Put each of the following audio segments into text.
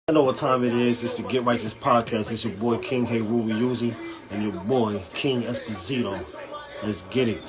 I know what time it is. It's the Get Righteous Podcast. It's your boy King Heru and your boy King Espizito. Let's get it.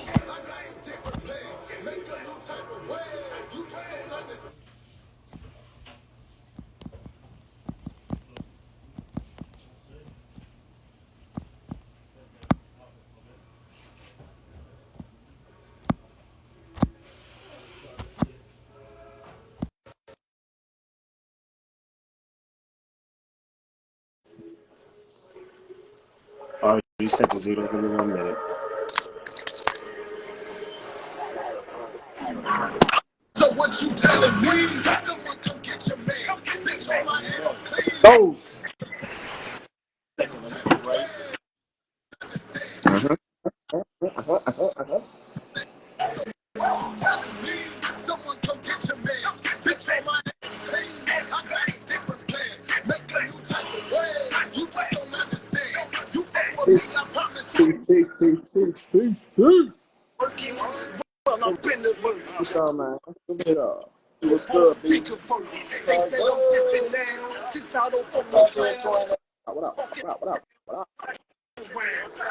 All right, 3 seconds, Zito. Give me 1 minute. So what you telling me? Someone come get your man. Bitch, my ass clean. Go. Someone come get your man. Bitch, my ass clean. I got a different plan. Make a new type of way. You just don't understand. You fuck with me, I promise you. Peace. Working well, I've been to work. What's up, man? What's good, B? They said I'm different now. Cause I don't fuck with clowns. What up?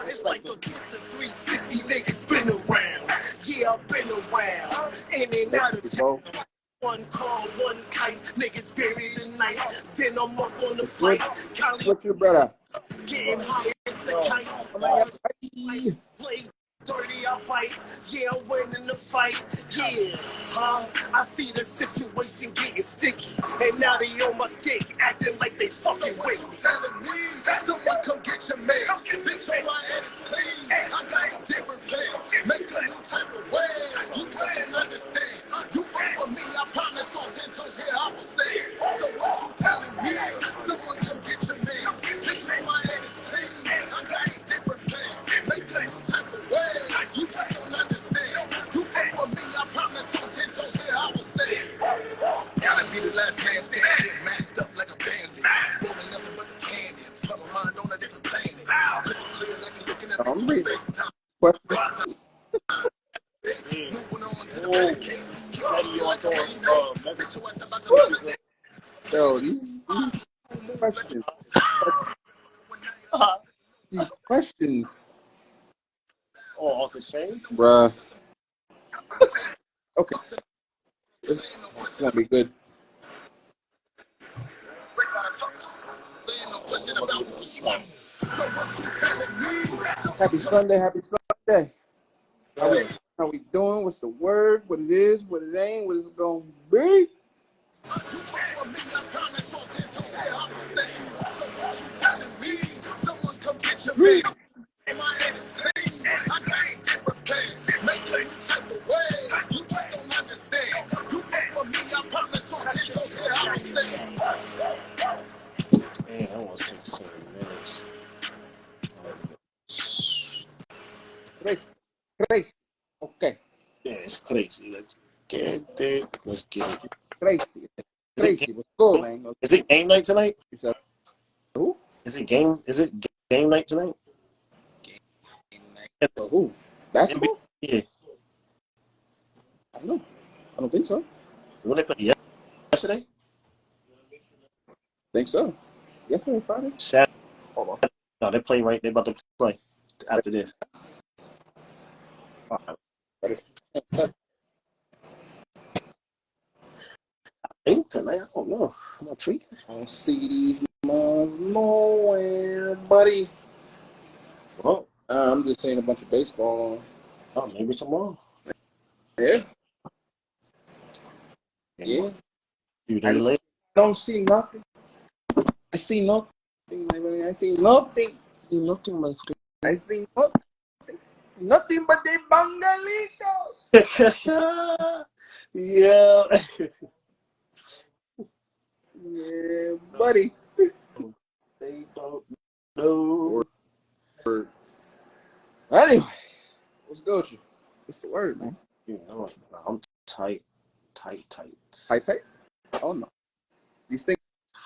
It's like a kiss of 360 niggas spin around. Yeah, I've been around. In and out of town. One call, one kite. Niggas buried the night. Then I'm up on the flight. What's your brother? Getting high as a kite. Play dirty, I bite. Yeah, I'm winning the fight. Yeah, I see the situation getting sticky. And now they on my dick, acting like they fucking with me. Telling me someone come get your man. Bitch, on my head is clean. I got a different plan. Make a new type of way. You just don't understand. You fuck with me, I promise on 10 toes here I will stay. So what you telling me? Someone come get your man. Bitch, on my head is clean. I got a different plan. Make a new type of way. You just don't understand. You fuck with me, I promise on 10 toes here I will stay. Gotta be the last man standing. Masked up like a bandit. Rolling nothing but the candy. Put my mind on a different planet. Clear like you're looking at me. Question. Moving on to the Medicaid. Yo, these questions. These questions. Oh, off the chain? Bruh. Okay. It's gonna be good. Happy Sunday, happy Sunday. How we doing? What's the word? What it is? What it ain't? What it's gonna be? Man, I want 16 minutes. Crazy. Okay. Yeah, it's crazy. Let's get it. Let's get it. Crazy. What's good, man? Is it game night tonight? You said who? Is it game night tonight? Game night. For who? Basketball? Yeah. I don't know. I don't think so. When they play yesterday? Think so. Yesterday, Friday? Saturday. Hold on. No, they play right. They're about to play after this. Tonight, I don't know. I'm not tweaking. I don't see these moms nowhere, buddy. Well, I'm just seeing a bunch of baseball on. Oh, maybe tomorrow. Yeah. Yeah. I don't see nothing. I see nothing, my friend. I see nothing. Nothing, my friend. I see nothing. Nothing but the bangalitos. Yeah. Yeah, buddy. They don't know. Word. Anyway, what's good with you? What's the word, man? You know, I'm tight. Tight? Oh no, these things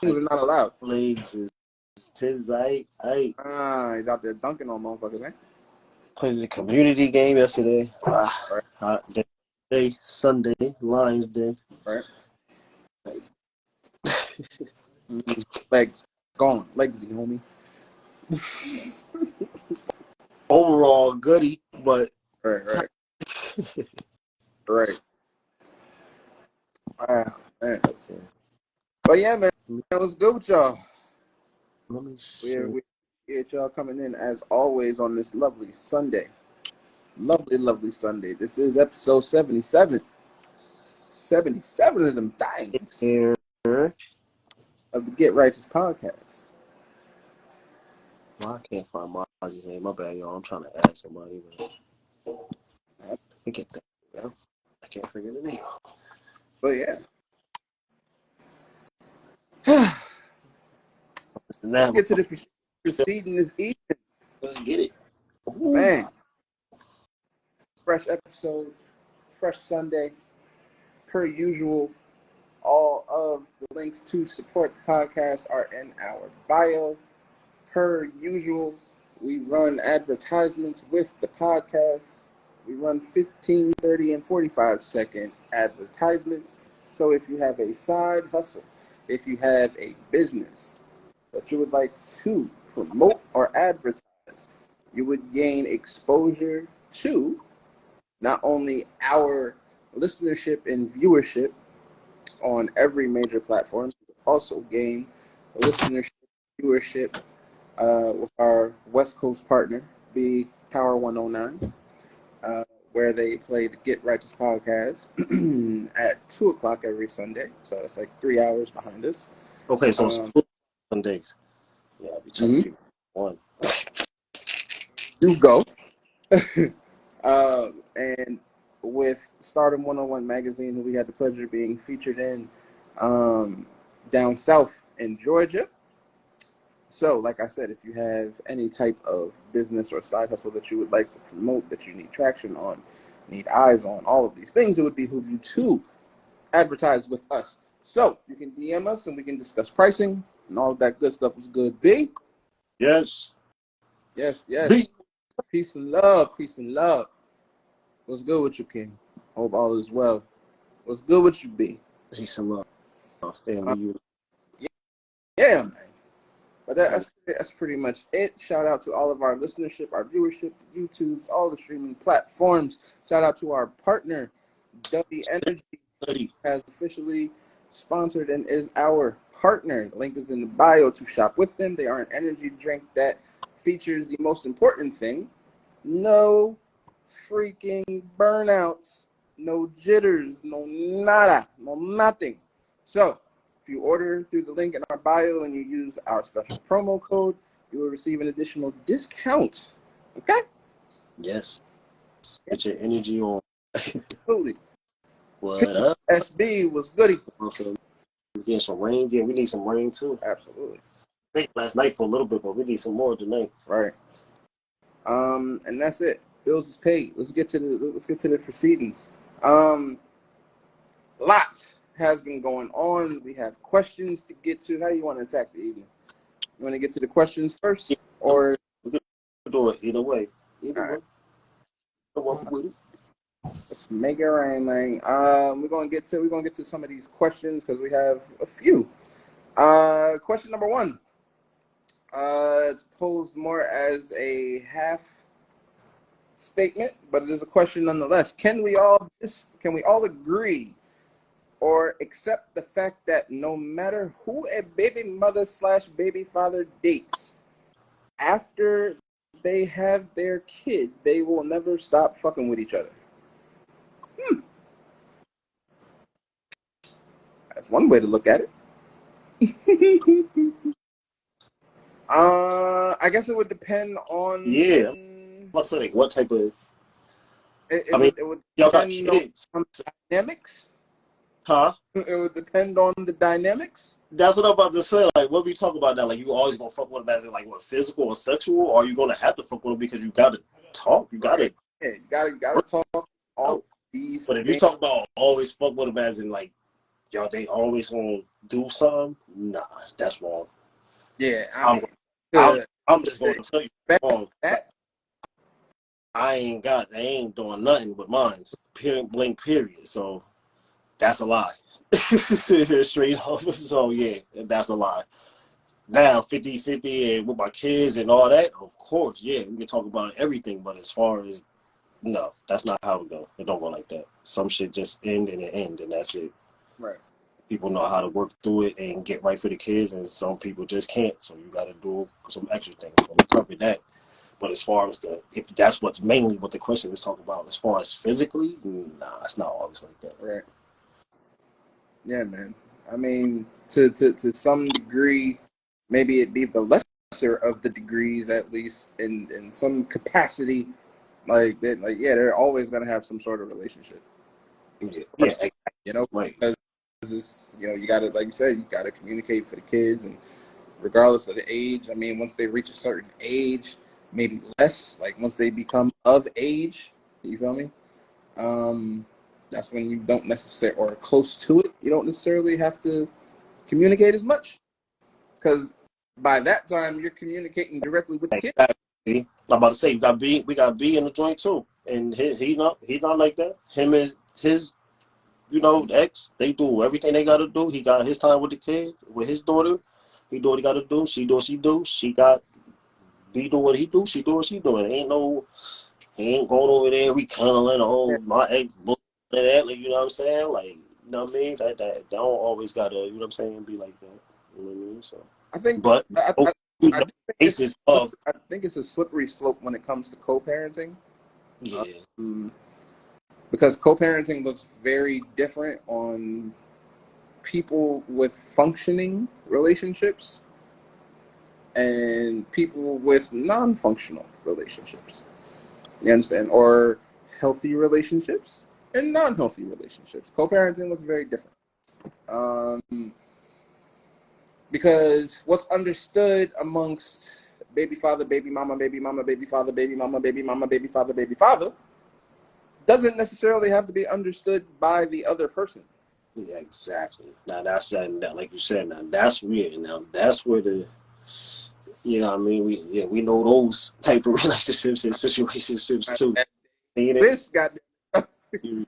are not allowed. Legs is tis tight. He's out there dunking on motherfuckers, man. Played the community game yesterday. Right. Hot day, Sunday, Lions Day. Right. Legs gone, legsy, homie. Overall, goody, but Right. Right. Wow, man. But yeah, man, that was good with y'all. Let me see. We appreciate y'all coming in as always on this lovely Sunday. Lovely Sunday. This is episode 77. 77 of them things Here. of the Get Righteous podcast. Well, I can't find Marzy's name. My bad, y'all. I'm trying to add somebody. But forget that. Yeah. I can't figure the name. But yeah. Let's get to the proceeding this evening. Let's get it. Ooh. Man. Fresh episode, fresh Sunday, per usual. All of the links to support the podcast are in our bio. Per usual, we run advertisements with the podcast. We run 15, 30, and 45-second advertisements. So if you have a side hustle, if you have a business that you would like to promote or advertise, you would gain exposure to not only our listenership and viewership on every major platform, but also gain listenership, viewership with our West Coast partner, the Power 109, where they play the Get Righteous podcast at 2 o'clock every Sunday. So it's like 3 hours behind us. Okay, so it's Sundays. Yeah, I'll be telling people one. You go. And with Stardom 101 magazine, who we had the pleasure of being featured in down south in Georgia. So, like I said, if you have any type of business or side hustle that you would like to promote, that you need traction on, need eyes on, all of these things, it would behoove you to advertise with us. So, you can DM us and we can discuss pricing and all of that good stuff. Was good, B? Yes. Yes. B. Peace and love. What's good with you, King? Hope all is well. What's good with you, B? Peace and love. Family. Yeah, man. But that's pretty much it. Shout out to all of our listenership, our viewership, YouTubes, all the streaming platforms. Shout out to our partner, W Energy, has officially sponsored and is our partner. The link is in the bio to shop with them. They are an energy drink that features the most important thing: no freaking burnouts, no jitters, no nada, no nothing. So, if you order through the link in our bio and you use our special promo code, you will receive an additional discount. Okay? Yes. Get your energy on. Absolutely. What up? SB was goody. We're getting some rain. Yeah, we need some rain too. Absolutely. I think last night for a little bit, but we need some more tonight. Right. And that's it. Bills is paid. Let's get to the proceedings. Lot has been going on. We have questions to get to. How you want to attack the evening? You want to get to the questions first, or we could do it either way. Either right. way. Come up with it. Let's make it rain, man. We're gonna get to some of these questions because we have a few. Question number 1. It's posed more as a half statement, but it is a question nonetheless. Can we all agree or accept the fact that no matter who a baby mother / baby father dates, after they have their kid, they will never stop fucking with each other? That's one way to look at it. I guess it would depend on. Yeah. What's like what type of? It would y'all got depend kids. on the dynamics. Huh? It would depend on the dynamics. That's what I'm about to say. Like, what we talk about now? Like, you always gonna fuck with them as in like what, physical or sexual, or are you gonna have to fuck with them because you gotta talk? You gotta. Yeah, you gotta talk all these. But if you talk about always fuck with them as in like, y'all, they always gonna do something. Nah, that's wrong. Yeah, I'm just gonna tell you wrong. I ain't doing nothing but mines. Period, blank, period. So That's a lie. Straight up. So yeah, that's a lie. Now 50-50 and with my kids and all that, of course, yeah, we can talk about everything. But as far as no, that's not how it go. It don't go like that. Some shit just end and it end, and that's it. Right. People know how to work through it and get right for the kids, and some people just can't. So you got to do some extra things. But we covered that. But as far as if that's what's mainly what the question is talking about, as far as physically, nah, it's not always like that. Right. Yeah, man. I mean, to some degree, maybe it be the lesser of the degrees, at least in some capacity. Like that, like yeah, they're always gonna have some sort of relationship. Yeah, You know, right. because this, you know, you gotta, like you said, you gotta communicate for the kids, and regardless of the age. I mean, once they reach a certain age, maybe less. Like once they become of age, you feel me? That's when you don't necessarily, or close to it, you don't necessarily have to communicate as much, because by that time you're communicating directly with the kid. Exactly. I'm about to say we got B in the joint too, and he not like that. Him is his, ex. They do everything they got to do. He got his time with the kid, with his daughter. He do what he got to do. She do what she do. She got B do what he do. She do what she do. It ain't no, he ain't going over there rekindling my ex and that. Like, you know what I'm saying? Like, you know what I mean? That don't always gotta, you know what I'm saying, be like that. You know what I mean? So, I think but I do I think it's a slippery slope when it comes to co-parenting. Yeah. Because co-parenting looks very different on people with functioning relationships and people with non-functional relationships. You understand? Or healthy relationships and non-healthy relationships. Co-parenting looks very different. Because what's understood amongst baby father, baby mama, baby mama, baby father, baby mama, baby mama, baby father, baby father, doesn't necessarily have to be understood by the other person. Yeah, exactly. Now that's that, like you said. Now that's weird. Now that's where what I mean. We know those type of relationships and situationships too. This got you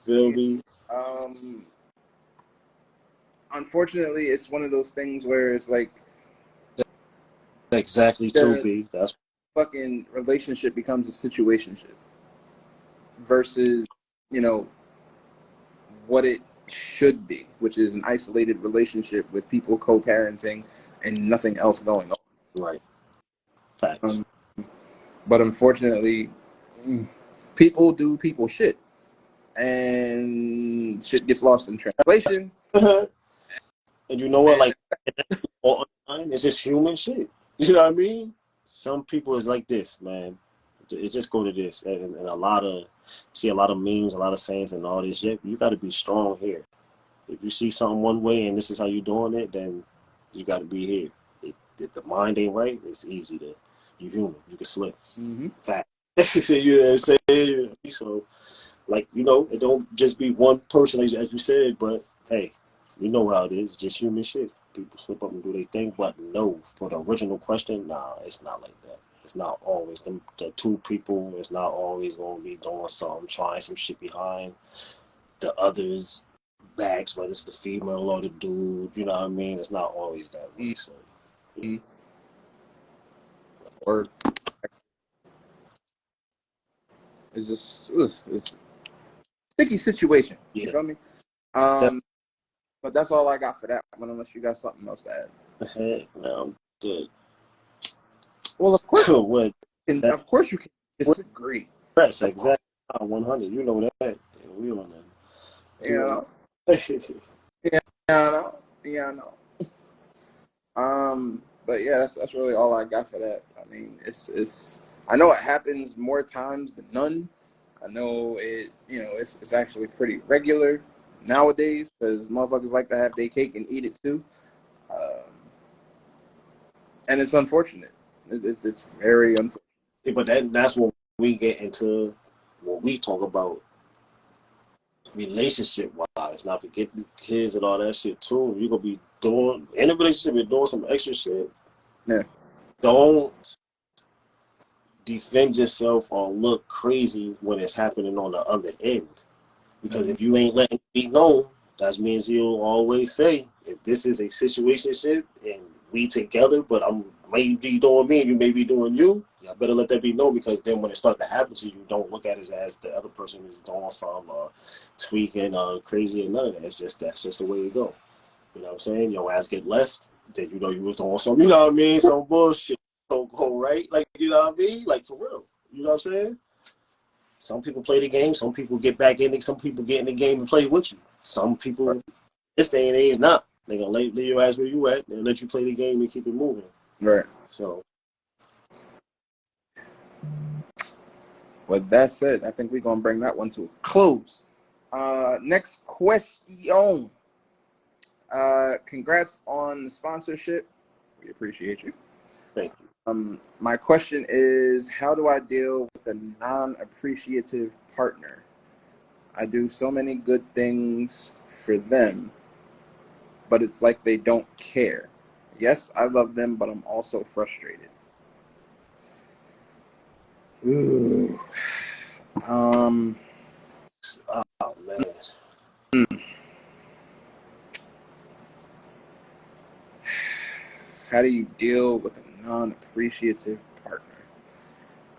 feel me? Unfortunately, it's one of those things where it's like exactly too. B. That's fucking relationship becomes a situationship versus what it should be, which is an isolated relationship with people co-parenting and nothing else going on. Right. Facts. But unfortunately, people do people shit, and shit gets lost in translation. And you know what? Like, it's just human shit. You know what I mean? Some people is like this, man. It just go to this, and a lot of memes, a lot of sayings, and all this shit. You got to be strong here. If you see something one way and this is how you doing it, then you got to be here. If the mind ain't right, it's easy to you human. You can slip. Fact. You know what I'm saying? So, like, it don't just be one person as you said, but hey, you know how it is. It's just human shit. People slip up and do their thing, but no, for the original question, nah, it's not like that. It's not always the two people. It's not always going to be doing something, trying some shit behind the other's backs, whether it's the female or the dude. You know what I mean? It's not always that way. So, yeah. Or it's just it's a sticky situation. Yeah. You feel me? But that's all I got for that one, unless you got something else to add. Heck, no, I'm good. Well, of course, What? of course you can disagree. Press, exactly. 100. You know that. Yeah, we on that. Yeah, I know. But yeah, that's really all I got for that. I mean, it's I know it happens more times than none. I know it's actually pretty regular nowadays because motherfuckers like to have their cake and eat it too. And it's unfortunate. It's very unfortunate. But that's when we get into what we talk about relationship wise. Not forget the kids and all that shit too. You're gonna be doing in a relationship, you're doing some extra shit. Yeah. Don't defend yourself or look crazy when it's happening on the other end. Because if you ain't letting it be known, that means he'll always say, if this is a situationship and we together, but I'm maybe doing me and you may be doing you, y'all better let that be known, because then when it starts to happen to you, don't look at it as the other person is doing some tweaking crazy or none of that. That's just the way it go. You know what I'm saying? Your ass get left, then you know you was doing some, you know what I mean? Some bullshit. Don't go right. Like, you know what I mean? Like, for real. You know what I'm saying? Some people play the game. Some people get back in it. Some people get in the game and play with you. Some people, this day and age, not. They're going to lay your ass where you at and let you play the game and keep it moving. Right. So. With that said, I think we're going to bring that one to a close. Next question. Congrats on the sponsorship. We appreciate you. Thank you. My question is, how do I deal with a non-appreciative partner? I do so many good things for them, but it's like they don't care. Yes, I love them, but I'm also frustrated. Ooh. Oh, man. How do you deal with a non-appreciative partner?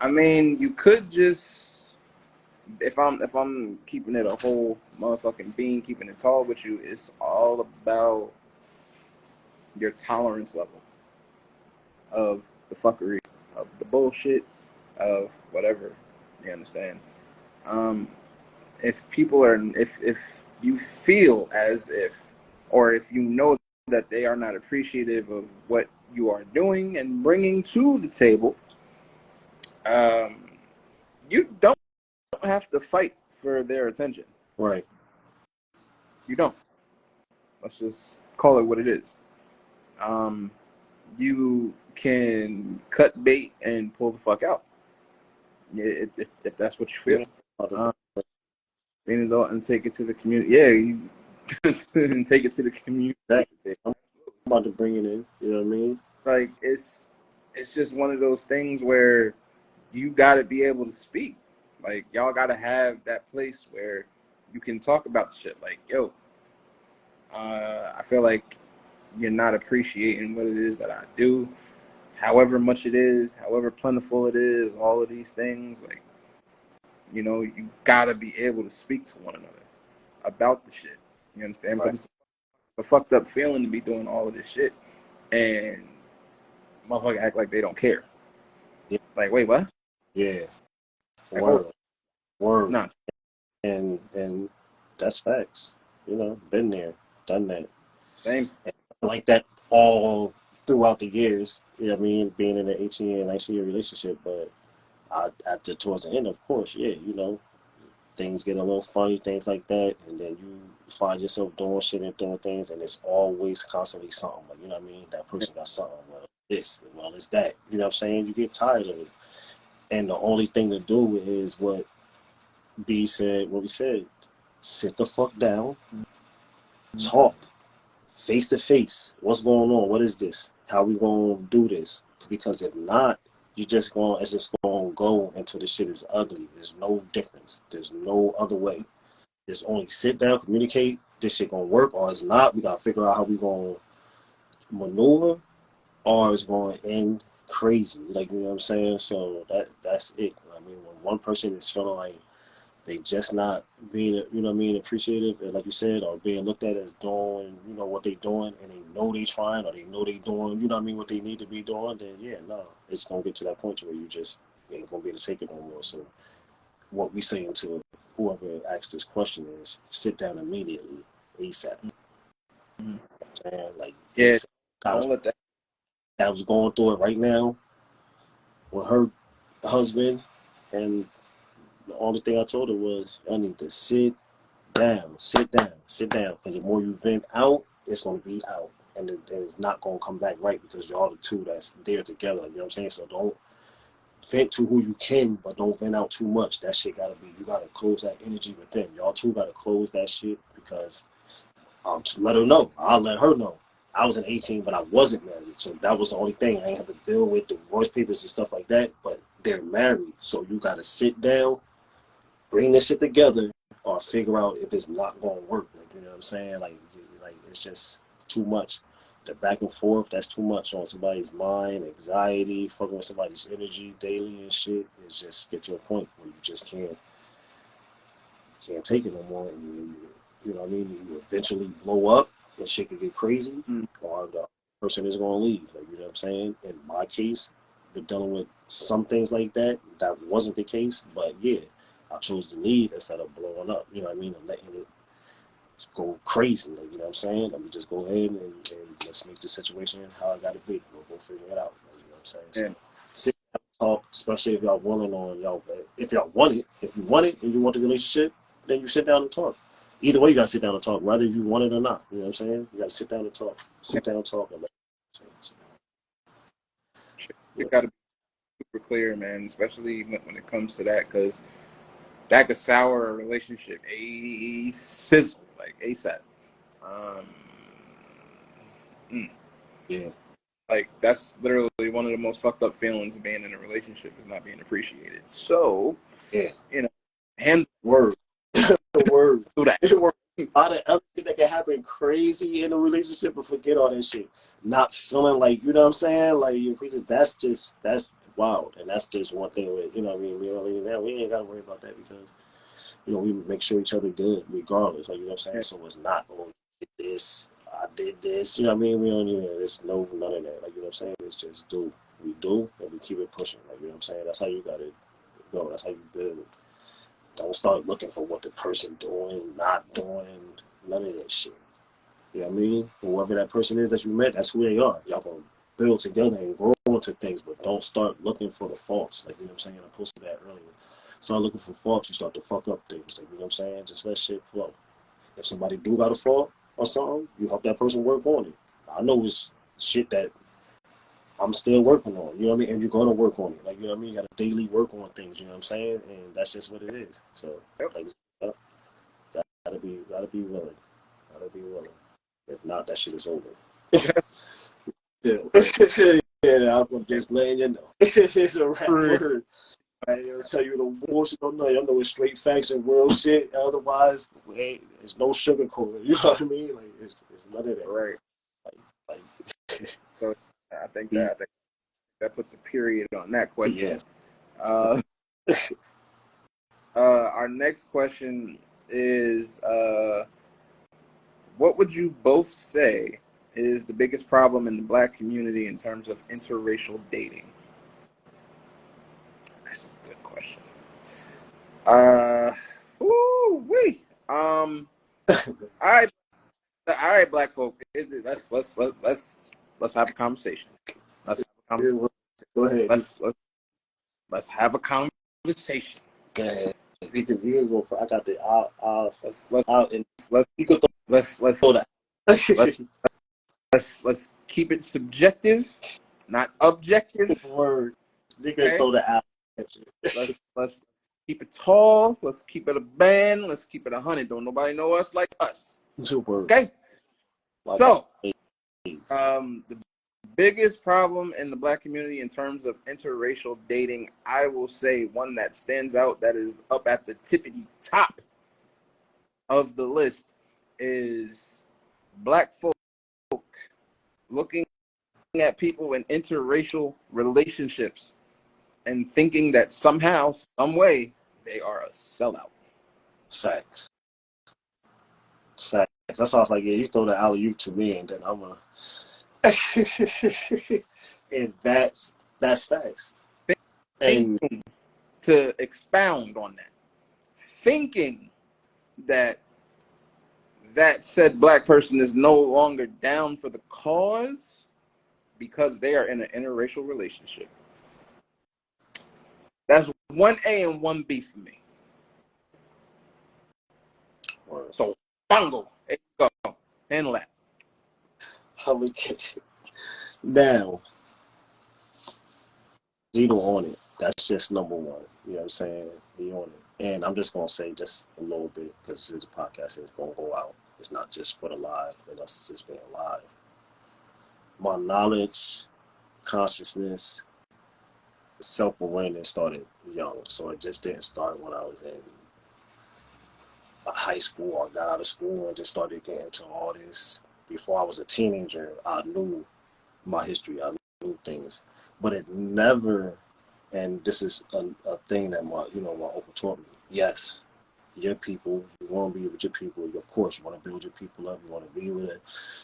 I mean, you could just, if I'm keeping it a whole motherfucking bean, keeping it tall with you, it's all about your tolerance level of the fuckery, of the bullshit, of whatever. You understand? If people are, if you feel as if, or if you know that they are not appreciative of what you are doing and bringing to the table, you don't have to fight for their attention. Right. You don't. Let's just call it what it is. You can cut bait and pull the fuck out if that's what you feel. And take it to the community. Yeah, you and take it to the community. Exactly. I'm about to bring it in. You know what I mean? Like, it's just one of those things where you got to be able to speak. Like, y'all got to have that place where you can talk about the shit. Like, yo, I feel like you're not appreciating what it is that I do, however much it is, however plentiful it is, all of these things. Like, you know, you got to be able to speak to one another about the shit. You understand? Right. Because it's a fucked up feeling to be doing all of this shit and motherfucker act like they don't care. Yeah. Like, wait, what? Yeah. Like, Word. Word. Nah. And that's facts. You know, been there, done that. Same. And like that all throughout the years. You know what I mean? Being in an 18-year, 19-year relationship, but towards the end, of course, yeah, you know, things get a little funny, things like that, and then you find yourself doing shit and doing things, and it's always constantly something. Like, you know what I mean? That person got something. Well, this, well, it's that. You know what I'm saying? You get tired of it. And the only thing to do is what B said, what we said. Sit the fuck down, talk, face to face. What's going on? What is this? How we gonna do this? Because if not, it's just gonna go until the shit is ugly. There's no difference. There's no other way. There's only sit down, communicate. This shit gonna work, or it's not. We gotta figure out how we gonna maneuver, or it's gonna end crazy. Like, you know what I'm saying? So that's it. I mean, when one person is feeling like they just not being, you know what I mean, appreciative, and like you said, or being looked at as doing, you know, what they doing, and they know they trying, or they know they doing, you know what I mean, what they need to be doing, then yeah, no, it's gonna get to that point where you just ain't gonna be able to take it no more. So what we saying to whoever asked this question is, sit down immediately, ASAP. Mm-hmm. And like, Yeah, don't let that was going through it right now with her husband, and the only thing I told her was, I need to sit down. Because the more you vent out, it's going to be out. And it's not going to come back right, because y'all the two that's there together. You know what I'm saying? So don't vent to who you can, but don't vent out too much. That shit got to be, you got to close that energy within. Y'all two got to close that shit, because let her know. I'll let her know. I was an 18, but I wasn't married. So that was the only thing. I didn't have to deal with divorce papers and stuff like that. But they're married. So you got to sit down, bring this shit together, or figure out if it's not going to work. Like, you know what I'm saying? Like it's just too much. The back and forth, that's too much on somebody's mind, anxiety, fucking with somebody's energy daily and shit. It's just get to a point where you just can't take it no more. And you know what I mean? You eventually blow up and shit could get crazy, or the person is going to leave. Like, you know what I'm saying? In my case, been dealing with some things like that. That wasn't the case, but yeah, I chose to leave instead of blowing up. You know what I mean? And letting it go crazy. Like, you know what I'm saying? Let me just go ahead and let's make the situation how I got to be. We'll go figure it out. Like, you know what I'm saying? So, sit down and talk, especially if y'all willing on y'all. If y'all want it, if you want it and you want the relationship, then you sit down and talk. Either way, you gotta sit down and talk, whether you want it or not. You know what I'm saying? You gotta sit down and talk. Sit down and talk. And You gotta be super clear, man, especially when it comes to that, because that could sour a relationship a sizzle, like ASAP. Yeah. Like, that's literally one of the most fucked up feelings of being in a relationship, is not being appreciated. So, yeah, you know, hand word, word, do that. A lot of other shit that can happen crazy in a relationship, but forget all that shit. Not feeling like, you know what I'm saying? Like, that's wild, and that's just one thing with, you know what I mean? We ain't gotta worry about that because, you know, we make sure each other good regardless. Like, you know what I'm saying? So it's not, oh, I did this, you know what I mean? We don't even, there's none of that. Like, you know what I'm saying? It's just we do, and we keep it pushing. Like, you know what I'm saying? That's how you gotta go. That's how you build. Don't start looking for what the person doing, not doing, none of that shit. You know what I mean? Whoever that person is that you met, that's who they are. Y'all gonna build together and grow into things, but don't start looking for the faults. Like, you know what I'm saying? I posted that earlier. Start looking for faults, you start to fuck up things. Like, you know what I'm saying? Just let shit flow. If somebody do got a fault or something, you help that person work on it. I know it's shit that I'm still working on, you know what I mean? And you're going to work on it. Like, you know what I mean? You got to daily work on things, you know what I'm saying? And that's just what it is. So, like, gotta be willing. Gotta be willing. If not, that shit is over. Yeah, I'm just letting you know. It's a rap word. I ain't gonna tell you the bullshit. I know it's straight facts and real shit. Otherwise, there's no sugarcoating. You know what I mean? Like, it's none of that. Right. Like So I think that puts a period on that question. Yeah. Our next question is, what would you both say is the biggest problem in the Black community in terms of interracial dating? That's a good question. All right, Black folk. Let's have a conversation. Go ahead. Let's have a conversation. Go ahead. You can go for. I got the. Let's keep it subjective, not objective. Word. Okay? Throw the out. Let's keep it tall. Let's keep it a band. Let's keep it 100. Don't nobody know us like us. Okay. So, the biggest problem in the Black community in terms of interracial dating, I will say one that stands out, that is up at the tippity top of the list, is Black folk looking at people in interracial relationships and thinking that somehow, some way, they are a sellout. Facts. That's why I was like, yeah, you throw the alley-oop to me, and then I'm a. And that's facts. And to expound on that, thinking that said Black person is no longer down for the cause because they are in an interracial relationship. That's 1A and 1B for me. So, Bongo, there you go. Handle that. How we get you? Now, Zito on it. That's just number one. You know what I'm saying? He on it. And I'm just going to say just a little bit, because this is a podcast and it's going to go out. It's not just for the live, and us just being live. My knowledge, consciousness, self-awareness started young. So it just didn't start when I was in high school or got out of school and just started getting into all this. Before I was a teenager, I knew my history. I knew things, but it never. And this is a thing that my uncle taught me. Yes, your people. You want to be with your people. Of course, you want to build your people up. You want to be with it.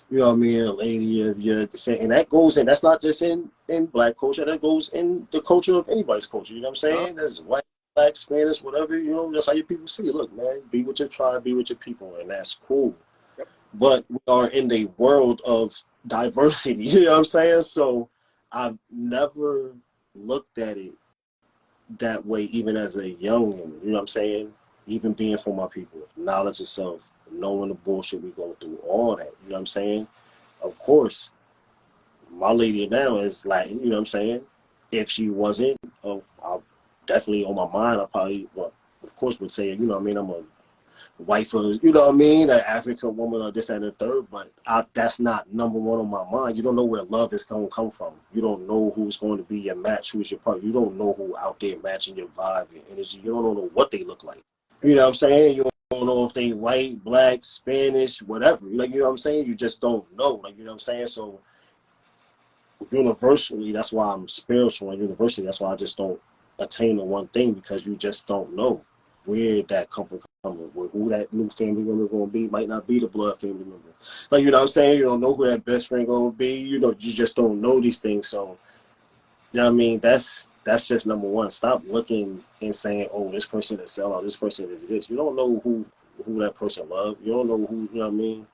You know what I mean? A lady of your descent, and that goes in. That's not just in black culture. That goes in the culture of anybody's culture. You know what I'm saying? There's white, black, Spanish, whatever. You know, that's how your people see it. Look, man, be with your tribe, be with your people, and that's cool. Yep. But we are in the world of diversity. You know what I'm saying? So I've never looked at it that way, even as a youngin', you know what I'm saying? Even being for my people, knowledge of self, knowing the bullshit we go through, all that, you know what I'm saying? Of course, my lady now is Latin, you know what I'm saying? If she wasn't, I'll definitely on my mind, I probably, well, of course, would say, you know what I mean? I'm a wife of, you know what I mean, an African woman or this and the third, but that's not number one on my mind. You don't know where love is going to come from. You don't know who's going to be your match, who's your partner. You don't know who out there matching your vibe, your energy. You don't know what they look like. You know what I'm saying? You don't know if they white, black, Spanish, whatever. Like, you know what I'm saying? You just don't know. Like, you know what I'm saying? So universally, that's why I'm spiritual, and universally, that's why I just don't attain to one thing, because you just don't know where that comfort comes from, who that new family member going to be. Might not be the blood family member. Like, you know what I'm saying? You don't know who that best friend going to be. You know, you just don't know these things. So, you know what I mean? That's just number one. Stop looking and saying, oh, this person is sellout, this person is this. You don't know who that person loves. You don't know who, you know what I mean?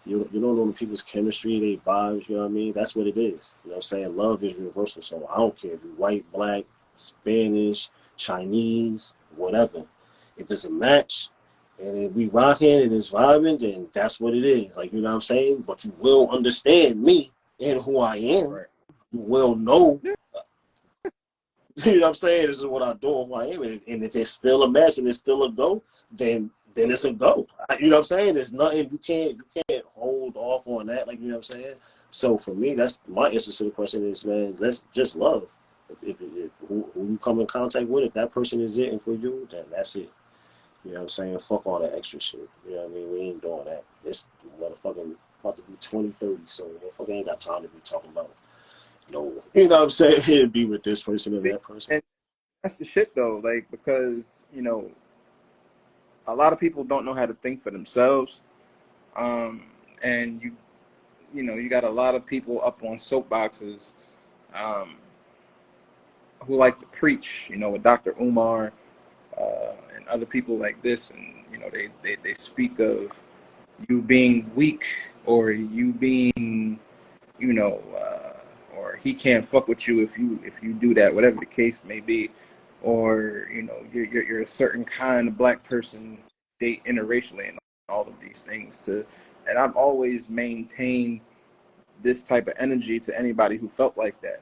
You don't know the people's chemistry, their vibes, you know what I mean? That's what it is. You know what I'm saying? Love is universal. So I don't care if you're white, black, Spanish, Chinese, whatever. If it's a match and if we rocking and it's vibing, then that's what it is. Like, you know what I'm saying? But you will understand me and who I am. Right. You will know. You know what I'm saying? This is what I do and who I am. And if it's still a match and it's still a go, then it's a go. You know what I'm saying? There's nothing you can't hold off on that. Like, you know what I'm saying? So for me, that's my answer to the question is, man, let's just love. If who you come in contact with, if that person is it and for you, then that's it. You know what I'm saying? Fuck all that extra shit. You know what I mean? We ain't doing that. It's motherfucking about to be 2030, so motherfucker ain't got time to be talking about no. You know what I'm saying? It'd be with this person or that person. And that's the shit though, like, because, a lot of people don't know how to think for themselves. And you got a lot of people up on soapboxes, who like to preach, with Dr. Umar, and other people like this. And, they speak of you being weak, or you being, or he can't fuck with you if you do that, whatever the case may be. Or, you're a certain kind of black person, date interracially, and all of these things. And I've always maintained this type of energy to anybody who felt like that.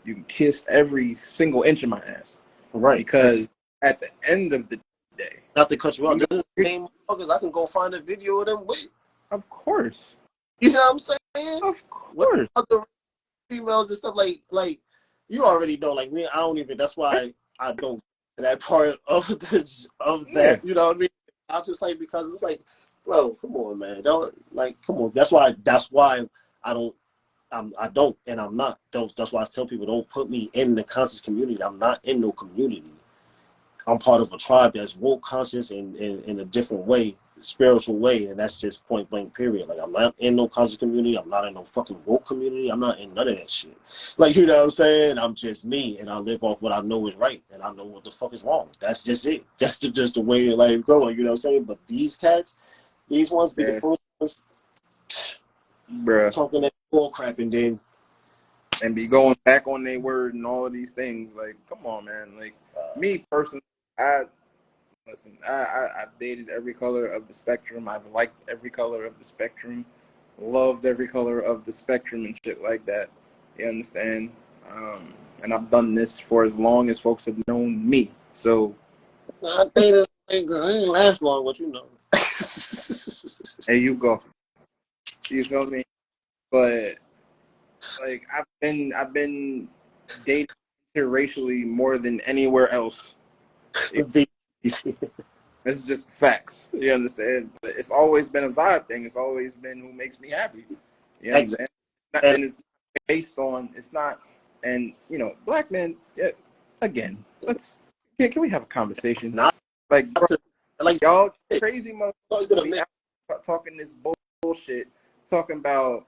You can kiss every single inch of my ass. Right. Because at the end of the day, not to cut you off, the same motherfuckers, I can go find a video of them with. Of course. You know what I'm saying? Of course. With other females and stuff, like you already know, like me, I don't even, that's why I don't that part of that, you know what I mean? I'm just like, because it's like, bro, come on, man. Don't, like, come on. That's why I don't, and I'm not. That's why I tell people, don't put me in the conscious community. I'm not in no community. I'm part of a tribe that's woke conscious in a different way, spiritual way, and that's just point blank period. Like, I'm not in no conscious community. I'm not in no fucking woke community. I'm not in none of that shit. Like, you know what I'm saying? I'm just me, and I live off what I know is right, and I know what the fuck is wrong. That's just it. That's just the way life going. You know what I'm saying? But these cats, these ones be the first ones, bruh, talking that bull crap, and then be going back on their word and all of these things. Like, come on, man. Like, me personally, I've dated every color of the spectrum. I've liked every color of the spectrum, loved every color of the spectrum and shit like that. You understand? And I've done this for as long as folks have known me. So I think it ain't last long, but you know. there you go. You feel me? But like, I've been dating interracially more than anywhere else. And It's just facts. You understand? But it's always been a vibe thing. It's always been who makes me happy. You understand? And it's based on. It's not. And black men. Yeah, again, can we have a conversation? Not Like, bro, like y'all crazy always been a motherfuckers talking this bullshit, talking about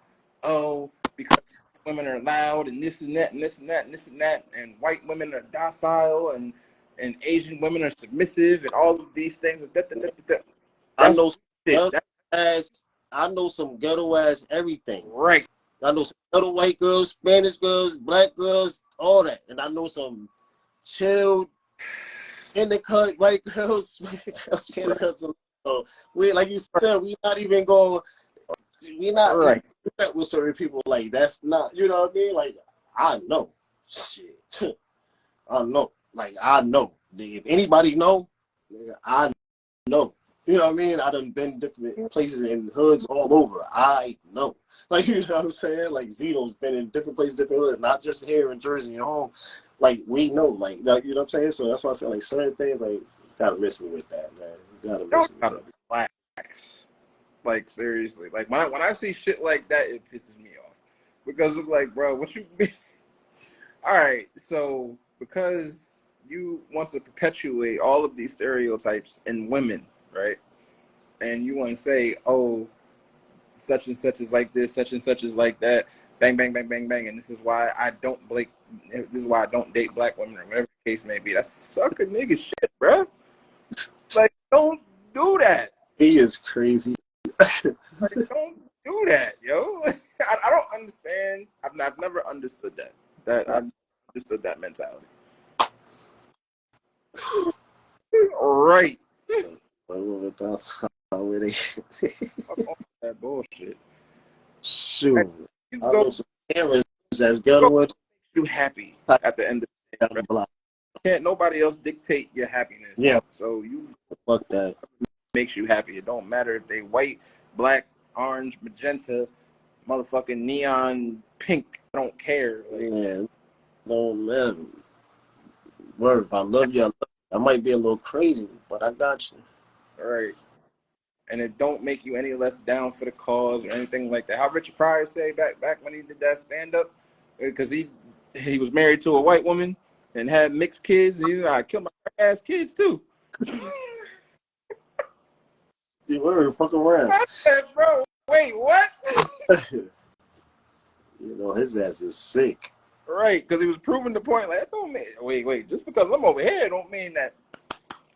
because women are loud and this and that and this and that and this and that, and white women are docile and Asian women are submissive and all of these things. I know shit. I know some ghetto ass everything. Right. I know some ghetto white girls, Spanish girls, black girls, all that, and I know some chilled in the cut white girls, Spanish girls. So we, like you said, we not even going. We not right with certain people. Like that's not. You know what I mean? Like I know, shit. I know. Like I know. If anybody know, I know. You know what I mean? I done been different places and hoods all over. I know. Like, you know what I'm saying? Like, Zito's been in different places, different hoods, not just here in Jersey and home. Like, we know. Like, you know what I'm saying? So that's why I said, like, certain things, like, you gotta miss me with that, man. You gotta miss me with that. Relax. Like, seriously. Like, when I see shit like that, it pisses me off. Because I'm like, bro, what you... All right, so because you want to perpetuate all of these stereotypes in women, right? And you want to say, oh, such and such is like this, such and such is like that, bang, bang, bang, bang, bang, and this is why I don't date black women or whatever the case may be. That's sucker nigga shit, bro. Like, don't do that. He is crazy. Like, don't do that, yo. I don't understand. I've never understood that. I've understood that mentality. Right. That bullshit. Shoot. You I go, know some parents that's ghetto. you happy at the end of the day. Can't nobody else dictate your happiness. Yeah. So you fuck that. Makes you happy. It don't matter if they white, black, orange, magenta, motherfucking neon pink. I don't care. Like, yeah. No man. Word. If I love you, I might be a little crazy, but I got you. All right. And it don't make you any less down for the cause or anything like that. How Richard Pryor say back when he did that stand up, because he was married to a white woman and had mixed kids, and he I killed my ass kids too. You were fuck around. I said, bro, wait, what? You know, his ass is sick. Right, because he was proving the point. Like, don't mean, wait, just because I'm over here don't mean that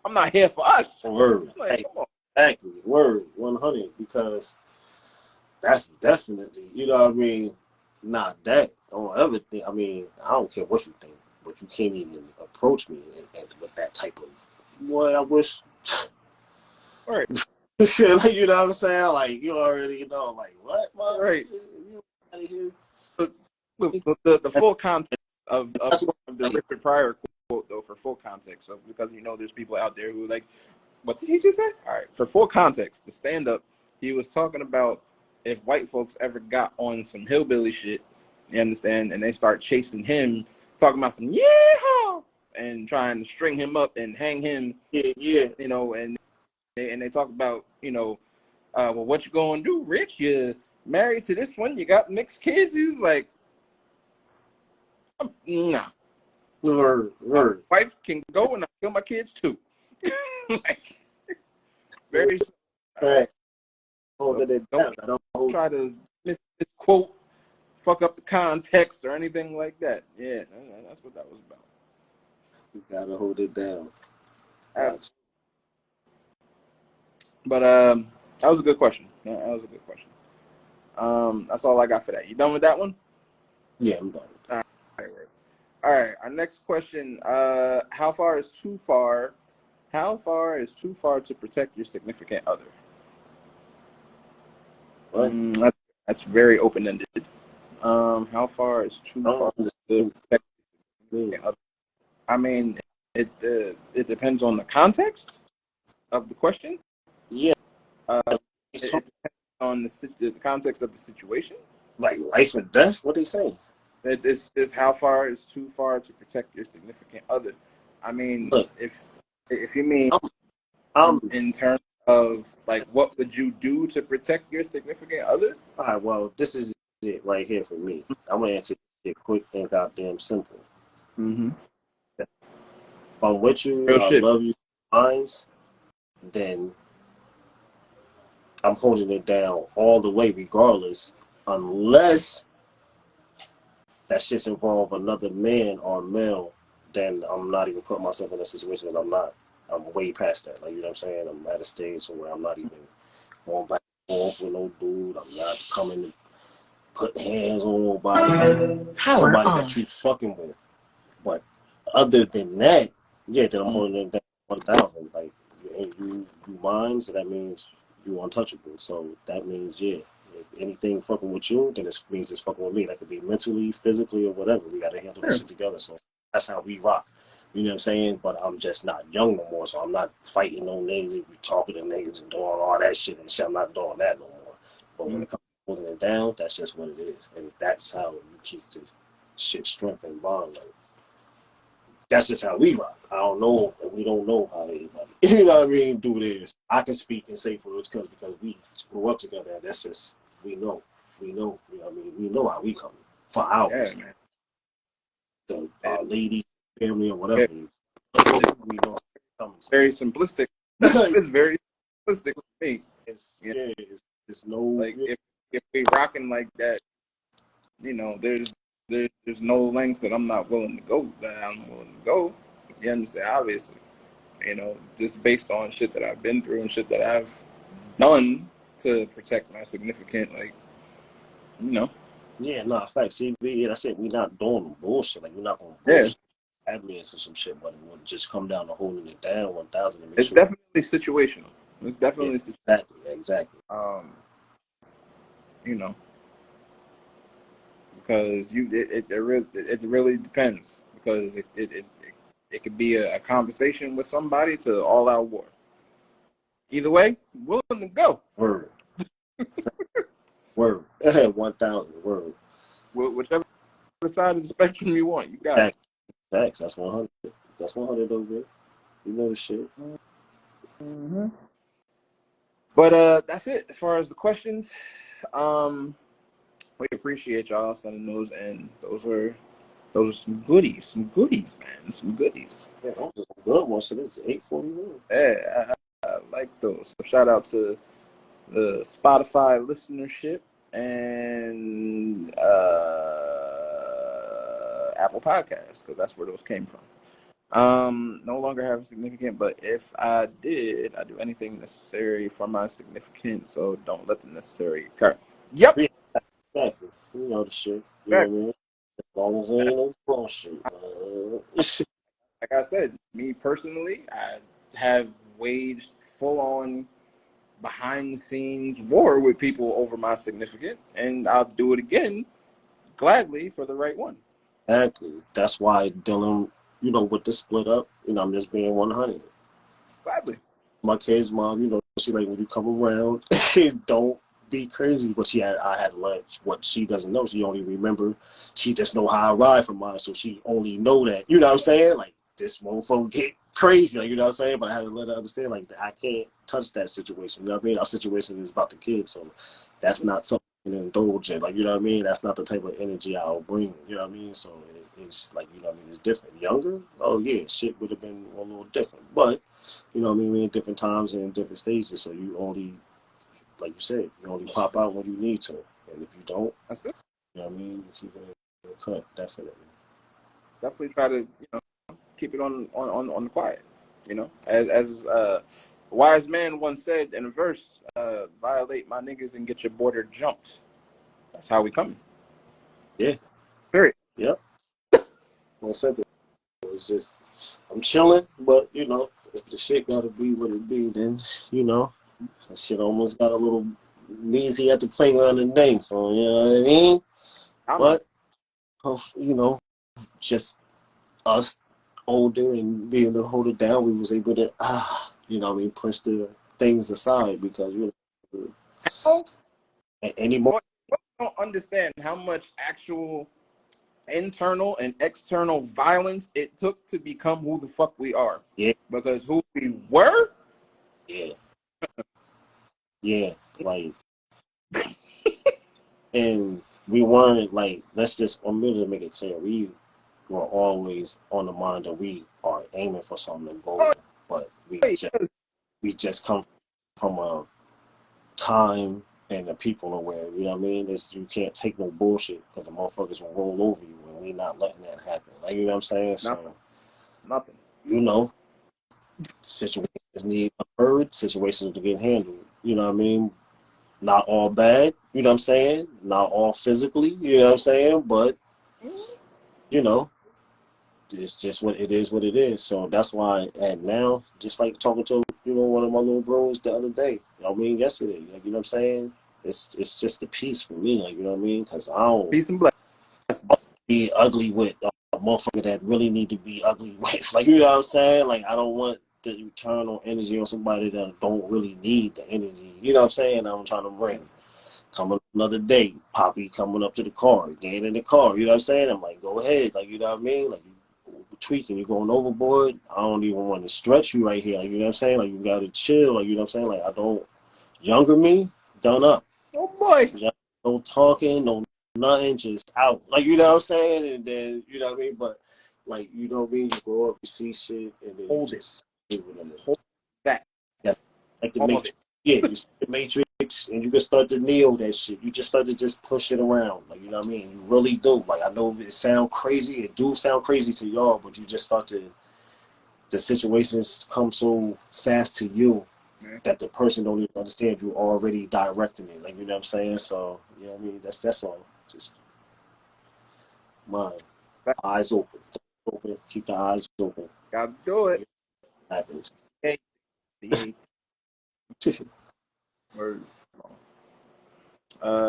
I'm not here for us. Word. Like, come on. Exactly. Word. 100. Because that's definitely, you know what I mean? Not that. Don't ever think. I mean, I don't care what you think, but you can't even approach me with that type of. Boy, I wish. Right. Like, you know what I'm saying? Like, you already know. Like, what? Right. You out of here? The full context of the Richard Pryor quote, though, for full context, so because there's people out there who like, what did he just say? All right, for full context, the stand-up, he was talking about if white folks ever got on some hillbilly shit, you understand, and they start chasing him, talking about some yeehaw, and trying to string him up and hang him, Yeah. And they talk about, well, what you gonna do, Rich? You married to this one, you got mixed kids. He's like, nah. Word. My wife can go and I kill my kids too. Like, very. Right. Don't try to misquote, fuck up the context or anything like that. Yeah, that's what that was about. You gotta hold it down. But that was a good question. That was a good question. That's all I got for that. You done with that one? Yeah, I'm done. All right. Our next question: how far is too far? How far is too far to protect your significant other? That's very open-ended. How far is too far to protect your significant other? I mean, it depends on the context of the question. Yeah. It depends on the context of the situation. Like life or death? What they saying? It's how far is too far to protect your significant other. I mean, look, if you mean in terms of like what would you do to protect your significant other? All right, well, this is it right here for me. I'm gonna answer it quick and goddamn simple. Mm-hmm. If I'm with you, Real I shit. love you, minds, then I'm holding it down all the way, regardless, unless that shit's involve another man or male. Then I'm not even putting myself in a situation that I'm way past that. Like, you know what I'm saying? I'm at a stage where I'm not even going back and forth with no dude. I'm not coming to put hands on nobody. Somebody that you fucking with. But other than that, yeah, then I'm holding it down 1,000. Like, you mine, so that means you untouchable. So that means, yeah, if anything fucking with you, then it means it's fucking with me. That could be mentally, physically, or whatever. We got to handle this shit together. So that's how we rock. You know what I'm saying? But I'm just not young no more, so I'm not fighting no niggas and talking to niggas and doing all that shit and shit. I'm not doing that no more. But when it comes to holding it down, that's just what it is. And that's how you keep the shit strength and bond. Like, that's just how we rock. I don't know, and we don't know how anybody, you know what I mean, do this. I can speak and say for it because we grew up together. And that's just, we know, you know what I mean? We know how we come for hours. Yeah, man. So our lady, family, or whatever, Yeah. we know how we come. Very simplistic. It's very simplistic with me. It's, You yeah, it's no, know, like if we rocking like that, you know, there's no lengths that I'm not willing to go. That I'm willing to go. You understand? Obviously, you know, just based on shit that I've been through and shit that I've done to protect my significant, like, you know. yeah, nah, facts. See, that's it. We're not doing bullshit. Like, we're not going to Yeah, bullshit admins or some shit, but it would just come down to holding it down 1,000 to make it's sure. definitely situational. It's definitely Exactly. you know, because it really depends, because it could be a conversation with somebody to all out war. Either way, willing to go. Word. Word. 1,000. Word. Whichever side of the spectrum you want, you got it. Facts. That's 100. That's 100 though, bro. You know the shit. Mm-hmm. But that's it as far as the questions. We appreciate y'all sending those, and those are some goodies, man, some goodies. Yeah, good one. So this is 8:41. Yeah, I like those. So shout out to the Spotify listenership and Apple Podcasts, because that's where those came from. No longer have a significant, but if I did, I do anything necessary for my significant, so don't let the necessary occur. Yep. Yeah, exactly. You know the shit. You know Right. what I mean? As long as there ain't no bullshit. Like I said, me personally, I have waged full on behind the scenes war with people over my significant, and I'll do it again gladly for the right one. Exactly. That's why Dylan, with the split up, I'm just being 100. Gladly. My kid's mom, she like when you come around, don't be crazy. But I had to let what she doesn't know. She only remember, she just know how I ride for mine, so she only know that. You know what I'm saying? Like, this motherfucker get crazy, like, you know what I'm saying? But I had to let her understand, like, I can't touch that situation. You know what I mean? Our situation is about the kids, so that's not something to indulge in. Like, you know what I mean? That's not the type of energy I'll bring. You know what I mean? So it's like, you know what I mean? It's different. Younger? Oh yeah, shit would have been a little different, but. You know what I mean? We're in different times and in different stages. So you only, like you said, you only pop out when you need to. And if you don't, That's it. you know what I mean? You keep it in the cut, definitely. Definitely try to, keep it on the quiet. As a wise man once said in a verse, violate my niggas and get your border jumped. That's how we coming. Yeah. Period. Yep. Well, simple. It's just, I'm chilling, but, if the shit gotta be what it be, then, that shit almost got a little easy at the finger on the day. So, you know what I mean? But, just us older and being able to hold it down, we was able to, push the things aside because, anymore. Folks don't understand how much actual internal and external violence it took to become who the fuck we are. Yeah. Because who we were Yeah, yeah, like, and we weren't like, let's just, I'm going to make it clear, we were always on the mind that we are aiming for something to go, Oh, but wait, yes. we just come from a time and the people aware, you know what I mean? You can't take no bullshit because the motherfuckers will roll over you and we not letting that happen. Like, you know what I'm saying? Nothing. So, Nothing. you know, situations need heard, situations to get handled. You know what I mean? Not all bad, you know what I'm saying? Not all physically, you know what I'm saying? But, you know, it's just what it is. So that's why and now, just like talking to, one of my little bros the other day, yesterday, like, you know what I'm saying? It's just the peace for me, like, you know what I mean? Because I don't Peace and blessings. be ugly with a motherfucker that really need to be ugly with. Like, you know what I'm saying? Like, I don't want to turn on energy on somebody that don't really need the energy. You know what I'm saying? I'm trying to bring. Coming another day, Poppy coming up to the car, getting in the car. You know what I'm saying? I'm like, go ahead. Like, you know what I mean? Like, you tweaking, you're going overboard. I don't even want to stretch you right here. Like, you know what I'm saying? Like, you got to chill. Like, you know what I'm saying? Like, I don't. Younger me, done up. Oh boy. No talking, no nothing, just out. Like, you know what I'm saying? And then, you know what I mean? But, like, you know what I mean? You grow up, you see shit, and then Hold you it. just live with them. Hold that. Yeah, like the All of Matrix. it. Yeah, you see the Matrix, and you can start to kneel that shit. You just start to just push it around. Like, you know what I mean? You really do. Like, I know it sound crazy. It do sound crazy to y'all, but you just start to, the situations come so fast to you that the person don't even understand you already directing it. Like, you know what I'm saying? So, you know what I mean? That's all. Just mind. That, Eyes open. Open. Keep the eyes open. gotta do it. It happens. Hey, word.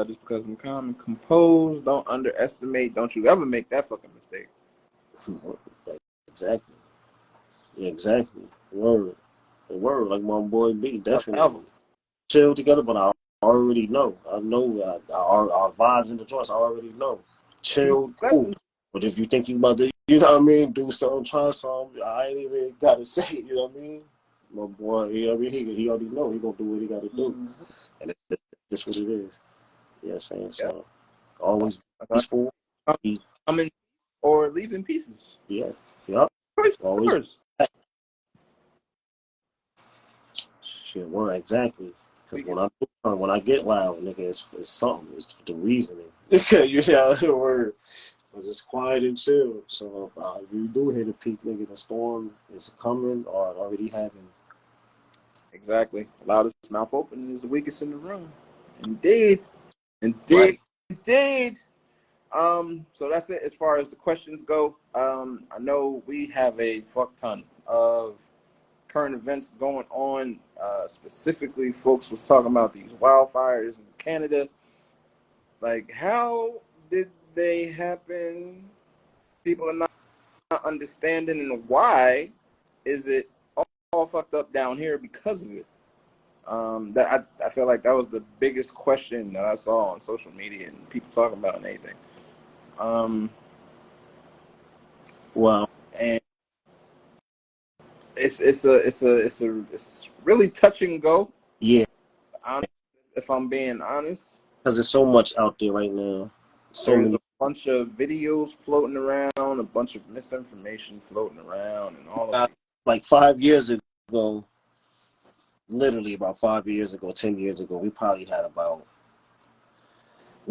Just because I'm calm and composed, don't underestimate. Don't you ever make that fucking mistake. Exactly. Yeah, exactly. Word. Word. Like my boy B, Ever. definitely. Chill together, but I already know. I know our vibes in the joints. I already know. Peace Chill, and cool. blessings. But if you think you about to, you know what I mean, do something, try something, I ain't even got to say it, you know what I mean? My boy, you know what I mean? He already know. He going to do what he got to do. Mm-hmm. And it's just what it is. You know what I'm saying? Yeah. So, always Okay. peaceful. Come in or leave in pieces. Yeah. Yep. Choice Always. yours. Shit, well, exactly. Because when I get loud, nigga, it's something. It's the reasoning. You know the word. Because it's quiet and chill. So if you do hit a peak, nigga, the storm is coming or it already happened. Exactly. Loudest mouth open is the weakest in the room. Indeed. Indeed. Right. Indeed. So that's it as far as the questions go. I know we have a fuck ton of current events going on. Specifically, folks was talking about these wildfires in Canada. Like, how did they happen? People are not understanding, and why is it all fucked up down here because of it? That I feel like that was the biggest question that I saw on social media and people talking about and anything. Well, And it's really touch and go. yeah. If I'm being honest, Because there's so much out there right now. So there's many. a bunch of videos floating around, a bunch of misinformation floating around, and all of these. Like 5 years ago, literally about 5 years ago, 10 years ago, we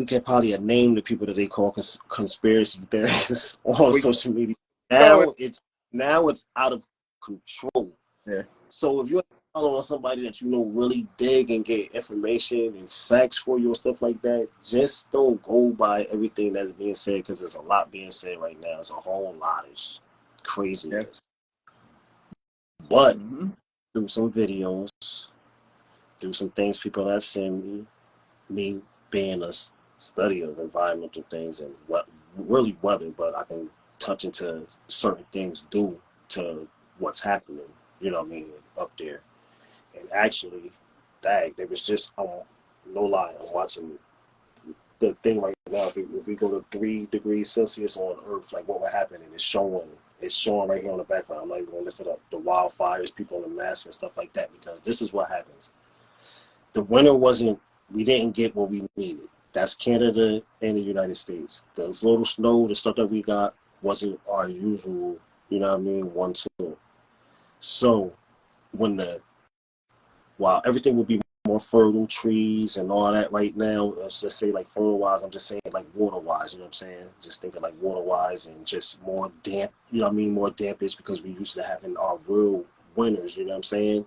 could probably have named the people that they call conspiracy theorists on We social media. know it. Now it's out of control. Yeah, So if you're following somebody that you know really dig and get information and facts for you and stuff like that, just don't go by everything that's being said because there's a lot being said right now. It's a whole lot of yeah. craziness. But Mm-hmm. through some videos, through some things people have seen me being a study of environmental things and what really weather, but I can touch into certain things due to what's happening, you know what I mean, up there. And actually, there was just, no lie, I'm watching the thing right now. If we go to 3 degrees Celsius on Earth, like what would happen? And it's showing right here on the background. I'm not even gonna lift it up. The wildfires, people in the mass and stuff like that. Because this is what happens. The winter wasn't. We didn't get what we needed. That's Canada and the United States. The little snow, the stuff that we got wasn't our usual. You know what I mean? 1-2. So when while everything would be more fertile, trees and all that right now, let's just say like fertile wise, I'm just saying like water wise, you know what I'm saying? Just thinking like water wise and just more damp, you know what I mean? More dampness because we used to having our real winters, you know what I'm saying?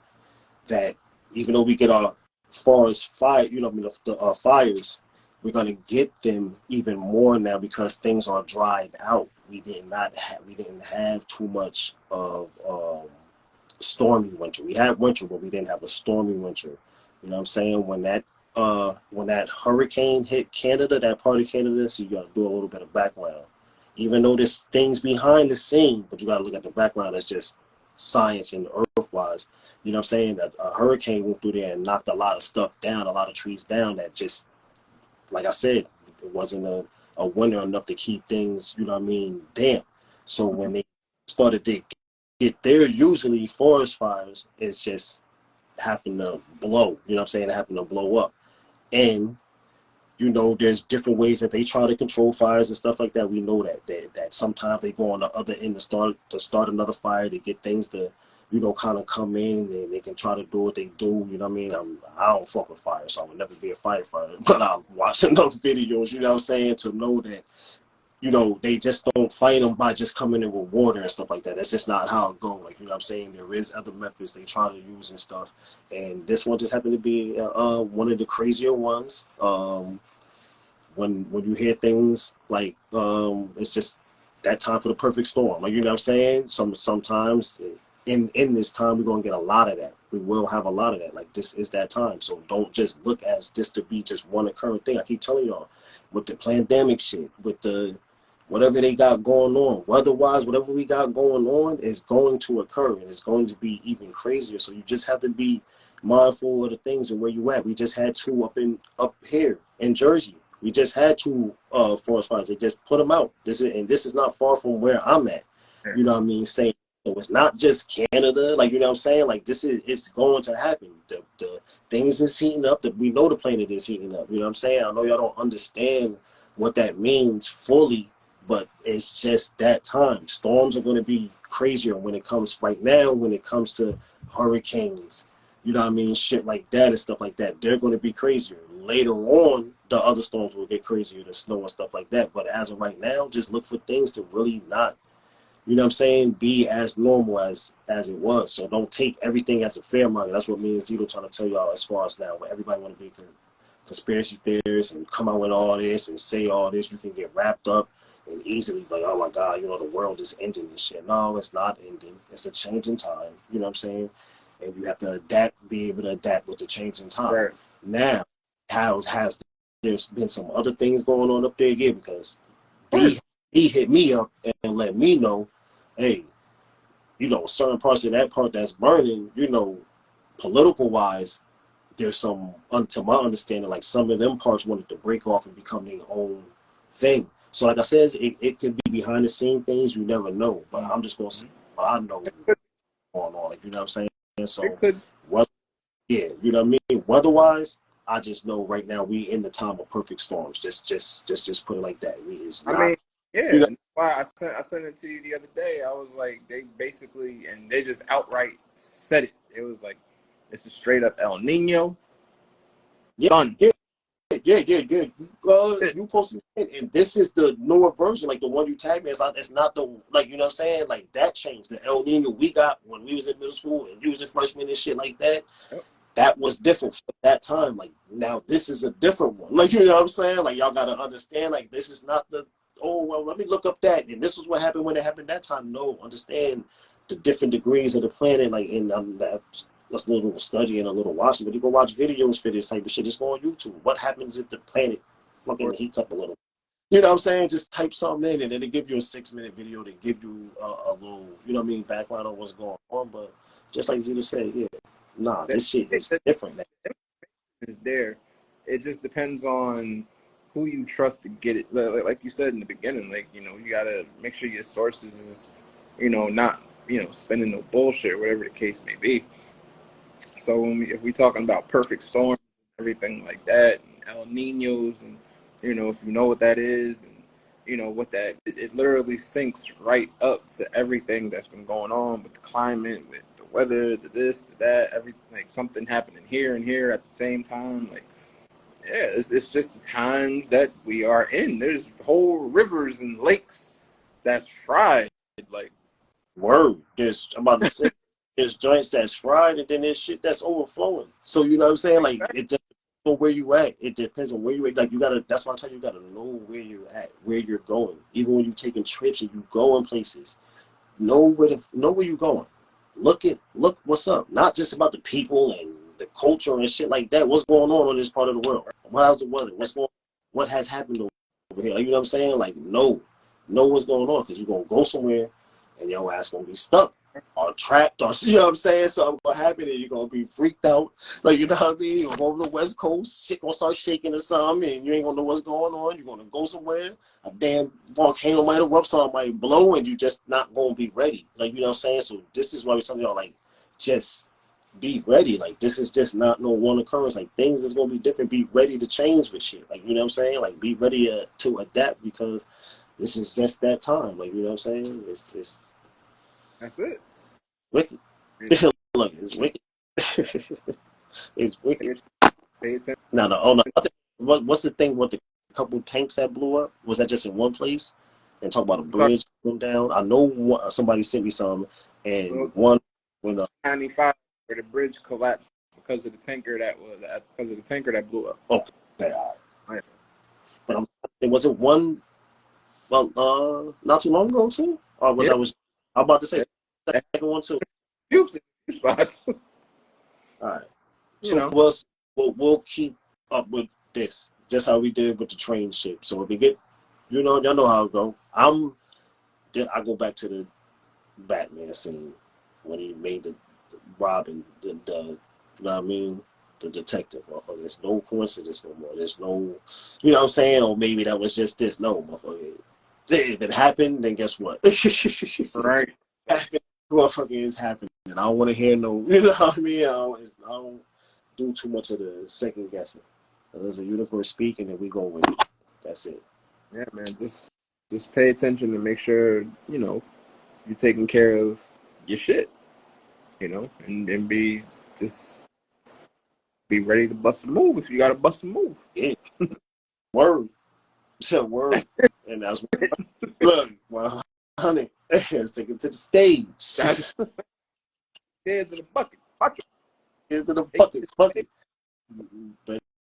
That even though we get our forest fire, you know what I mean, the fires, we're gonna get them even more now because things are dried out. We didn't have too much of stormy winter. We had winter, but we didn't have a stormy winter. You know what I'm saying? When that hurricane hit Canada, that part of Canada, so you got to do a little bit of background. Even though there's things behind the scene, but you got to look at the background as just science and earth-wise. You know what I'm saying? That a hurricane went through there and knocked a lot of stuff down, a lot of trees down that just, like I said, it wasn't a winter enough to keep things, you know what I mean, damp. So when they started to get there, usually forest fires is just happen to blow, you know what I'm saying? It happened to blow up. And, you know, there's different ways that they try to control fires and stuff like that. We know that sometimes they go on the other end to start another fire to get things to, you know, kind of come in and they can try to do what they do. You know what I mean? I don't fuck with fire, so I would never be a firefighter. But I'm watching those videos, you know what I'm saying, to know that, you know, they just don't fight them by just coming in with water and stuff like that. That's just not how it goes. Like, you know what I'm saying? There is other methods they try to use and stuff. And this one just happened to be one of the crazier ones. When you hear things like it's just that time for the perfect storm. Like, you know what I'm saying? Sometimes in this time we're gonna get a lot of that. We will have a lot of that. Like, this is that time. So don't just look as this to be just one occurring thing. I keep telling y'all, with the pandemic shit, with the whatever they got going on, weather-wise, whatever we got going on is going to occur, and it's going to be even crazier. So you just have to be mindful of the things and where you at. We just had two up here in Jersey. We just had two forest fires. They just put them out. This is not far from where I'm at. You know what I mean? Saying, so it's not just Canada. Like, you know what I'm saying? Like, it's going to happen. The things is heating up. We know the planet is heating up. You know what I'm saying? I know y'all don't understand what that means fully, but it's just that time. Storms are going to be crazier when it comes right now, when it comes to hurricanes, you know what I mean? Shit like that and stuff like that. They're going to be crazier. Later on, the other storms will get crazier, the snow and stuff like that. But as of right now, just look for things to really not, you know what I'm saying, be as normal as it was. So don't take everything as a fair market. That's what me and Zito trying to tell y'all as far as now. But everybody want to be conspiracy theorists and come out with all this and say all this. You can get wrapped up and easily like, oh my God, you know, the world is ending and shit. No, it's not ending. It's a change in time. You know what I'm saying? And you have to adapt, be able to adapt with the change in time. Right. Now, has there's been some other things going on up there again because Right. he hit me up and let me know, hey, you know, certain parts of that part that's burning, you know, political wise, there's some, to my understanding, like some of them parts wanted to break off and become their own thing. So like I said, it could be behind the scene things, you never know. But I'm just gonna say what I know going on, like, you know what I'm saying? It So could. what yeah, you know what I mean? Weather-wise, I just know right now we in the time of perfect storms. Just put it like that. It's I not, mean, yeah. you know. And why I sent it to you the other day. I was like, they basically, and they just outright said it. It was like, it's a straight up El Nino. Yeah, Done. yeah, yeah. You posted it, and this is the newer version, like the one you tagged me. It's not the, like, you know what I'm saying? Like, that changed. The El Nino we got when we was in middle school and you was a freshman and shit like that. Yep. That was different for that time. Like, now this is a different one. Like, you know what I'm saying? Like, y'all gotta understand, like, this is not the, oh well, let me look up that and this was what happened when it happened that time. No, understand the different degrees of the planet. Like, in that's a little study and a little watching, but you go watch videos for this type of shit. Just go on YouTube. What happens if the planet fucking heats up a little? You know what I'm saying? Just type something in and then they give you a 6-minute video to give you a little, you know what I mean, background on what's going on. But just like Zito said, yeah, nah, this shit is different. Is there. It just depends on who you trust to get it. Like you said in the beginning, like, you know, you gotta make sure your sources is, you know, not, you know, spending no bullshit or whatever the case may be. So if we talking about perfect storms, everything like that, and El Ninos, and, you know, if you know what that is, and you know what that, it literally syncs right up to everything that's been going on with the climate, with the weather, the this, the that, everything, like something happening here and here at the same time. Like, yeah, it's just the times that we are in. There's whole rivers and lakes that's fried. Like, Word. I'm about to say, there's joints that's fried, and then there's shit that's overflowing. So you know what I'm saying? Like, it just depends on where you at. It depends on where you at. Like, you gotta. That's why I tell you, you gotta know where you're at, where you're going. Even when you're taking trips and you going places, know where you're going. Look what's up. Not just about the people and the culture and shit like that. What's going on this part of the world? How's the weather? What has happened over here? Like, you know what I'm saying? Like, know what's going on, because you're gonna go somewhere and your ass gonna be stuck or trapped, or you know what I'm saying? Something gonna happen and you're gonna be freaked out. Like, you know what I mean? You're over the West Coast, shit gonna start shaking or something, and you ain't gonna know what's going on. You're gonna go somewhere, a damn volcano might erupt, something might blow, and you just not gonna be ready. Like, you know what I'm saying? So this is why we're telling y'all, like, just be ready. Like, this is just not no one occurrence. Like, things is gonna be different. Be ready to change with shit. Like, you know what I'm saying? Like, be ready to adapt, because this is just that time. Like, you know what I'm saying? It's that's it. wicked. It's, Look, it's wicked. It's wicked. pay attention. No. What's the thing with the couple tanks that blew up? Was that just in one place? And talk about a bridge going down. I know somebody sent me some, and one when 95 where the bridge collapsed because of the tanker that blew up. Okay, all right. But it wasn't one. Well, not too long ago too. Or was I'm about to say the second one too. Few spots. All right. You So know. we'll keep up with this, just how we did with the train ship. So if we get, you know, y'all know how it go. I go back to the Batman scene when he made the Robin, the you know what I mean, the detective. Motherfucker. There's no coincidence no more. There's no, you know what I'm saying, or maybe that was just this. No, motherfucker. If it happened, then guess what? Right. Happened, motherfucker, is happening. I don't want to hear no, you know what I mean? I don't do too much of the second guessing. There's a universe speaking, and we go with it. That's it. Yeah, man. Just pay attention and make sure, you know, you're taking care of your shit, you know, and be ready to bust a move if you got to bust a move. Yeah. Word. Word. And that's look, 100. Let's take it to the stage. Heads in the bucket. Fuck it. Into the bucket. Fuck it.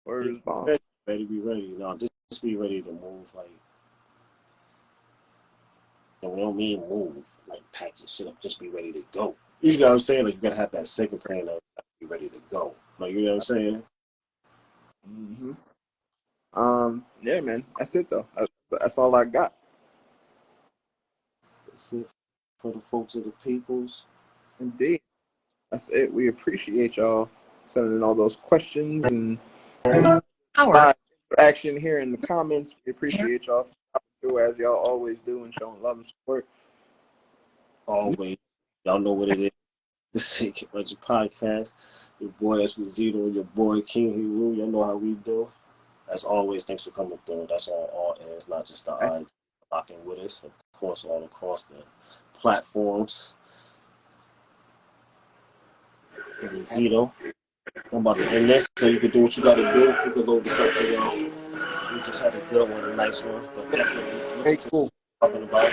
Word is bomb. Better be ready. No, just be ready to move. Like, and we don't mean move, like pack your shit up. Just be ready to go. You know what I'm saying? Like, you gotta have that second plan of be ready to go. Like, you know what I'm saying? Mm-hmm. Yeah, man. That's it though. That's all I got. That's it for the folks of the peoples. Indeed. That's it. We appreciate y'all sending in all those questions and live interaction here in the comments. We appreciate y'all for stopping through as y'all always do and showing love and support. Always, y'all know what it is. The Sick Budget Podcast. Your boy Espizito and your boy King Heru. Y'all know how we do. As always, thanks for coming through. That's on all ends, not just the eye. Locking with us, of course, all across the platforms. And Zito, I'm about to end this so you can do what you got to do. You can load this up for y'all. We just had a good one, a nice one, but definitely listen to what we're talking about.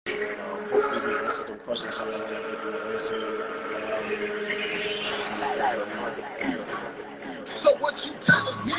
And hopefully we answer them questions so y'all ain't able to answer. So what you telling me?